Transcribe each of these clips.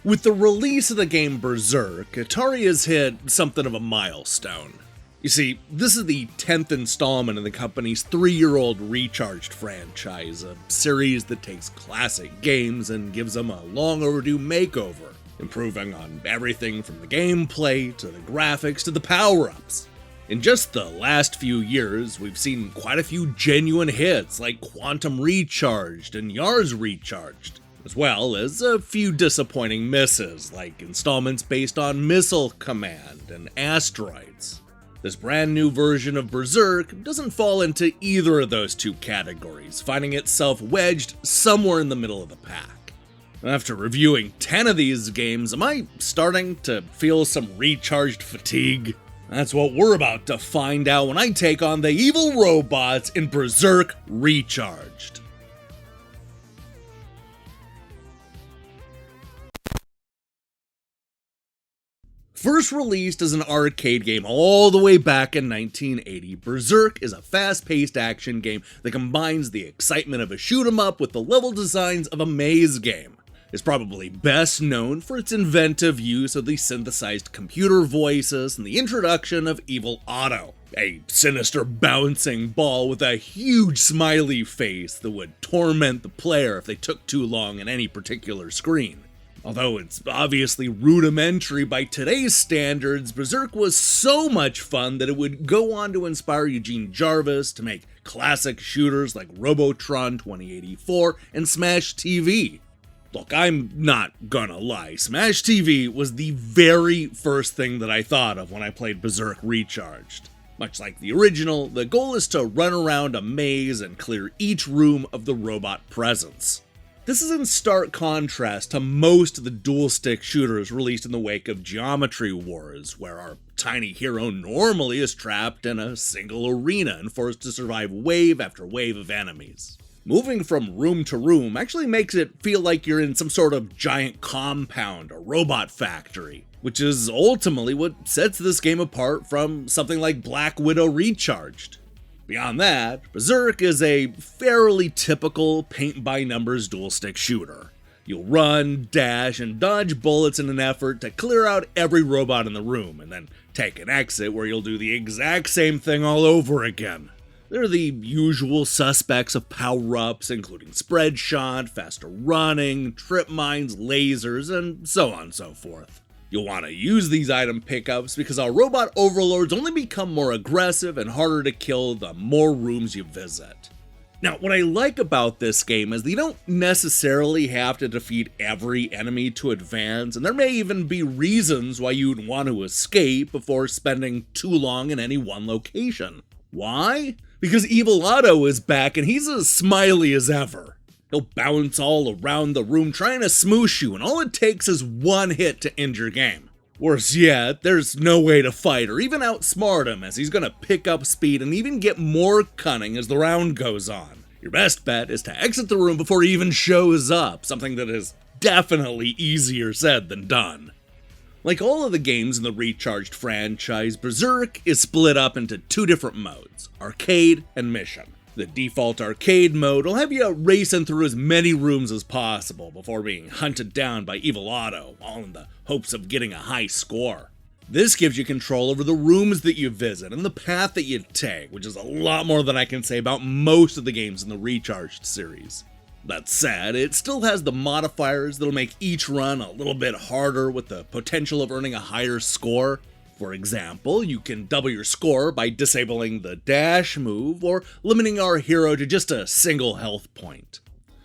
With the release of the game Berzerk, Atari has hit something of a milestone. You see, this is the 10th installment in the company's 3-year-old Recharged franchise, a series that takes classic games and gives them a long overdue makeover, improving on everything from the gameplay to the graphics to the power-ups. In just the last few years, we've seen quite a few genuine hits like Quantum Recharged and Yars Recharged, as well as a few disappointing misses like installments based on Missile Command and Asteroids. This brand new version of Berzerk doesn't fall into either of those two categories, finding itself wedged somewhere in the middle of the pack. After reviewing 10 of these games, am I starting to feel some recharged fatigue? That's what we're about to find out when I take on the evil robots in Berzerk Recharged. First released as an arcade game all the way back in 1980, Berzerk is a fast-paced action game that combines the excitement of a shoot-'em-up with the level designs of a maze game. It's probably best known for its inventive use of the synthesized computer voices and the introduction of Evil Otto, a sinister bouncing ball with a huge smiley face that would torment the player if they took too long on any particular screen. Although it's obviously rudimentary by today's standards, Berzerk was so much fun that it would go on to inspire Eugene Jarvis to make classic shooters like Robotron 2084 and Smash TV. Look, I'm not gonna lie, Smash TV was the very first thing that I thought of when I played Berzerk Recharged. Much like the original, the goal is to run around a maze and clear each room of the robot presence. This is in stark contrast to most of the dual-stick shooters released in the wake of Geometry Wars, where our tiny hero normally is trapped in a single arena and forced to survive wave after wave of enemies. Moving from room to room actually makes it feel like you're in some sort of giant compound or robot factory, which is ultimately what sets this game apart from something like Black Widow Recharged. Beyond that, Berzerk is a fairly typical paint-by-numbers dual-stick shooter. You'll run, dash, and dodge bullets in an effort to clear out every robot in the room, and then take an exit where you'll do the exact same thing all over again. There are the usual suspects of power-ups, including spread shot, faster running, trip mines, lasers, and so on and so forth. You'll want to use these item pickups because our robot overlords only become more aggressive and harder to kill the more rooms you visit. Now, what I like about this game is that you don't necessarily have to defeat every enemy to advance, and there may even be reasons why you'd want to escape before spending too long in any one location. Why? Because Evil Otto is back and he's as smiley as ever. He'll bounce all around the room trying to smoosh you, and all it takes is one hit to end your game. Worse yet, there's no way to fight or even outsmart him, as he's gonna pick up speed and even get more cunning as the round goes on. Your best bet is to exit the room before he even shows up, something that is definitely easier said than done. Like all of the games in the Recharged franchise, Berzerk is split up into two different modes, arcade and mission. The default arcade mode will have you racing through as many rooms as possible before being hunted down by Evil Otto, all in the hopes of getting a high score. This gives you control over the rooms that you visit and the path that you take, which is a lot more than I can say about most of the games in the Recharged series. That said, it still has the modifiers that'll make each run a little bit harder with the potential of earning a higher score. For example, you can double your score by disabling the dash move or limiting our hero to just a single health point.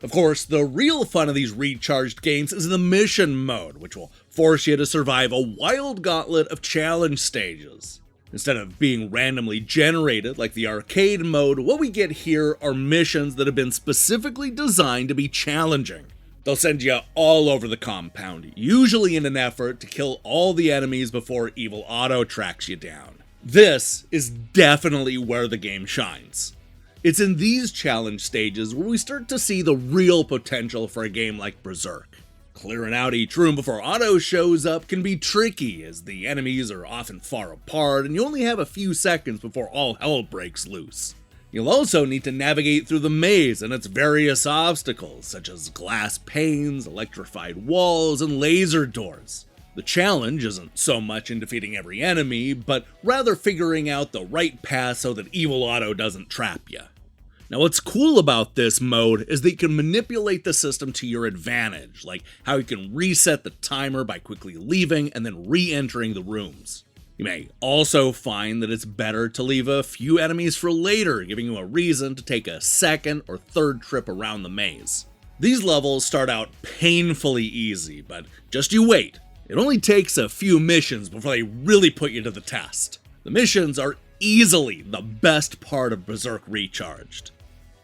Of course, the real fun of these Recharged games is the mission mode, which will force you to survive a wild gauntlet of challenge stages. Instead of being randomly generated like the arcade mode, what we get here are missions that have been specifically designed to be challenging. They'll send you all over the compound, usually in an effort to kill all the enemies before Evil Otto tracks you down. This is definitely where the game shines. It's in these challenge stages where we start to see the real potential for a game like Berzerk. Clearing out each room before Otto shows up can be tricky, as the enemies are often far apart and you only have a few seconds before all hell breaks loose. You'll also need to navigate through the maze and its various obstacles, such as glass panes, electrified walls, and laser doors. The challenge isn't so much in defeating every enemy, but rather figuring out the right path so that Evil Otto doesn't trap you. Now what's cool about this mode is that you can manipulate the system to your advantage, like how you can reset the timer by quickly leaving and then re-entering the rooms. You may also find that it's better to leave a few enemies for later, giving you a reason to take a second or third trip around the maze. These levels start out painfully easy, but just you wait. It only takes a few missions before they really put you to the test. The missions are easily the best part of Berzerk Recharged.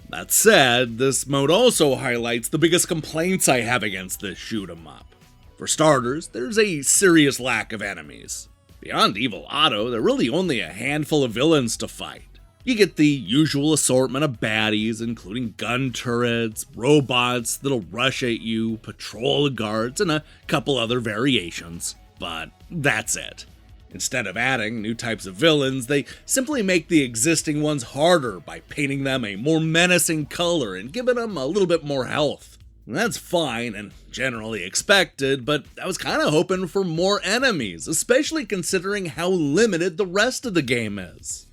That said, this mode also highlights the biggest complaints I have against this shoot 'em up. For starters, there's a serious lack of enemies. Beyond Evil Otto, there are really only a handful of villains to fight. You get the usual assortment of baddies, including gun turrets, robots that'll rush at you, patrol guards, and a couple other variations. But that's it. Instead of adding new types of villains, they simply make the existing ones harder by painting them a more menacing color and giving them a little bit more health. That's fine and generally expected, but I was kinda hoping for more enemies, especially considering how limited the rest of the game is.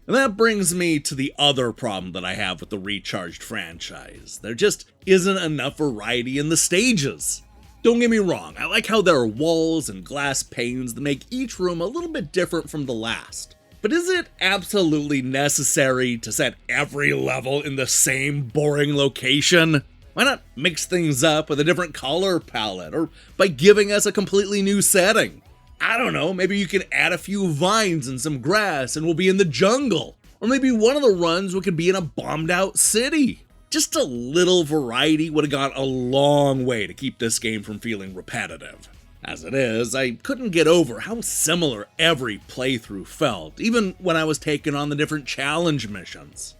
And that brings me to the other problem that I have with the Recharged franchise. There just isn't enough variety in the stages. Don't get me wrong, I like how there are walls and glass panes that make each room a little bit different from the last. But is it absolutely necessary to set every level in the same boring location? Why not mix things up with a different color palette, or by giving us a completely new setting? I don't know, maybe you can add a few vines and some grass and we'll be in the jungle. Or maybe one of the runs we could be in a bombed out city. Just a little variety would have gone a long way to keep this game from feeling repetitive. As it is, I couldn't get over how similar every playthrough felt, even when I was taking on the different challenge missions.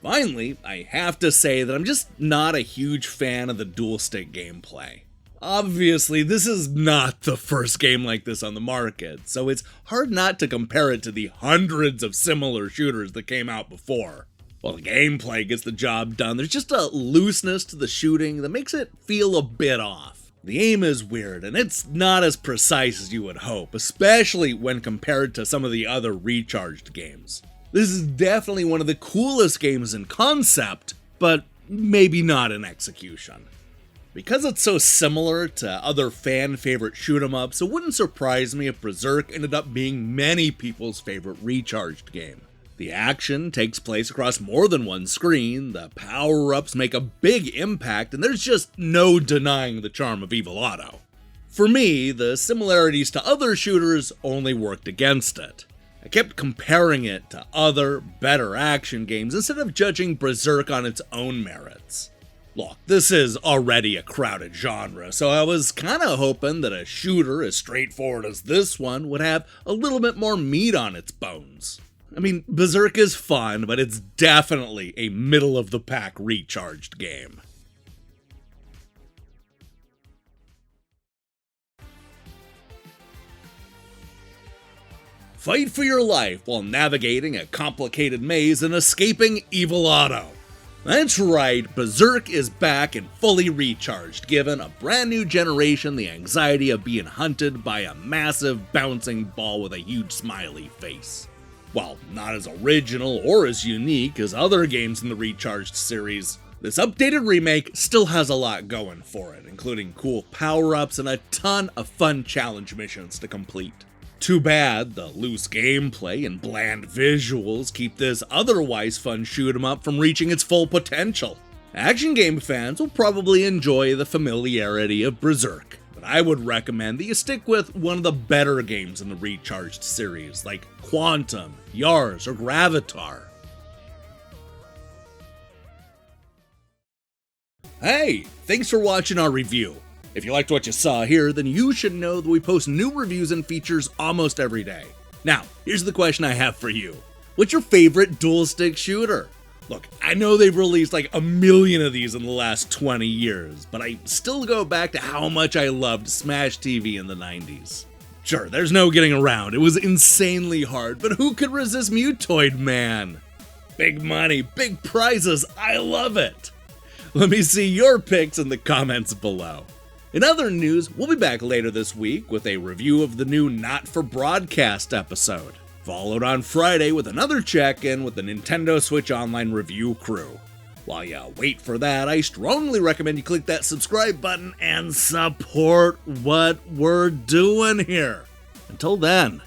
Finally, I have to say that I'm just not a huge fan of the dual stick gameplay. Obviously, this is not the first game like this on the market, so it's hard not to compare it to the hundreds of similar shooters that came out before. While the gameplay gets the job done, there's just a looseness to the shooting that makes it feel a bit off. The aim is weird, and it's not as precise as you would hope, especially when compared to some of the other Recharged games. This is definitely one of the coolest games in concept, but maybe not in execution. Because it's so similar to other fan-favorite shoot-em-ups, it wouldn't surprise me if Berzerk ended up being many people's favorite Recharged game. The action takes place across more than one screen, the power-ups make a big impact, and there's just no denying the charm of Evil Otto. For me, the similarities to other shooters only worked against it. I kept comparing it to other, better action games instead of judging Berzerk on its own merits. Look, this is already a crowded genre, so I was kinda hoping that a shooter as straightforward as this one would have a little bit more meat on its bones. I mean, Berzerk is fun, but it's definitely a middle-of-the-pack Recharged game. Fight for your life while navigating a complicated maze and escaping Evil Otto. That's right, Berzerk is back and fully recharged, giving a brand new generation the anxiety of being hunted by a massive bouncing ball with a huge smiley face. While not as original or as unique as other games in the Recharged series, this updated remake still has a lot going for it, including cool power-ups and a ton of fun challenge missions to complete. Too bad the loose gameplay and bland visuals keep this otherwise fun shoot-em-up from reaching its full potential. Action game fans will probably enjoy the familiarity of Berzerk, but I would recommend that you stick with one of the better games in the Recharged series, like Quantum, Yars, or Gravitar. Hey, thanks for watching our review. If you liked what you saw here, then you should know that we post new reviews and features almost every day. Now, here's the question I have for you. What's your favorite dual-stick shooter? Look, I know they've released like a million of these in the last 20 years, but I still go back to how much I loved Smash TV in the 90s. Sure, there's no getting around, it was insanely hard, but who could resist Mutoid Man? big money, big prizes, I love it! Let me see your picks in the comments below. In other news, we'll be back later this week with a review of the new Not For Broadcast episode, followed on Friday with another check-in with the Nintendo Switch Online review crew. While you wait for that, I strongly recommend you click that subscribe button and support what we're doing here. Until then,